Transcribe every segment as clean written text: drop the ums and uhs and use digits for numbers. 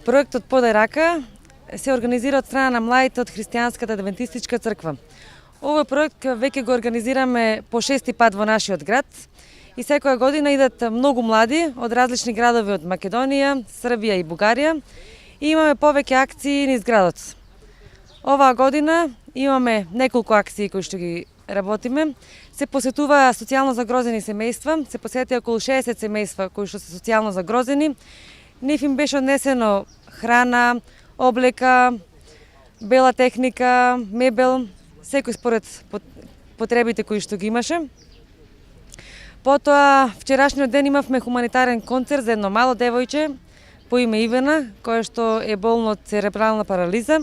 Проектот Подај рака се организира од страна на младите од Христијанската адвентистичка црква. Овој проект веќе го организираме по 6-ти пат во нашиот град и секоја година идат многу млади од различни градови од Македонија, Србија и Бугарија и имаме повеќе акции низ градот. Оваа година имаме неколку акции кои што ги работиме. Се посетува социјално загрозени семејства, се посети околу 60 семејства кои што се социјално загрозени. Нив им беше однесено храна, облека, бела техника, мебел, секој според потребите кои што ги имаше. Потоа, вчерашниот ден имавме хуманитарен концерт за едно мало девојче по име Ивана, кое што е болно од церебрална парализа.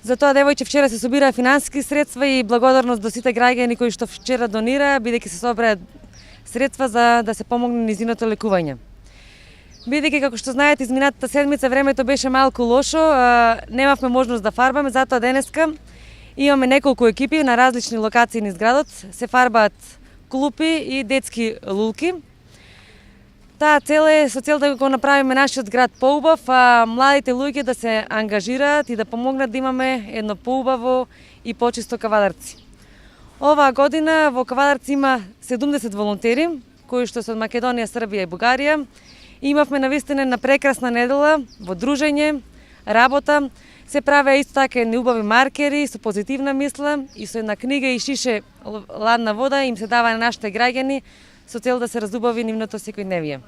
За тоа девојче вчера се собираа финансиски средства и благодарност до сите граѓани кои што вчера донираа, бидејќи се собраа средства за да се помогне низиното лекување. Бидејќи, како што знаете, изминатата седмица времето беше малку лошо, немавме можност да фарбаме, затоа денеска имаме неколку екипи на различни локации низ градот, се фарбаат клупи и детски лулки. Таа цел е со цел да го направиме нашиот град поубав, а младите луѓе да се ангажираат и да помогнат да имаме едно поубаво и почисто Кавадарци. Оваа година во Кавадарци има 70 волонтери, кои што се од Македонија, Србија и Бугарија. Имавме навистина една прекрасна недела во дружење, работа, се правеа исто така едни убави маркери со позитивна мисла и со една книга и шише ладна вода им се дава на нашите граѓани со цел да се разубави нивното секојдневие.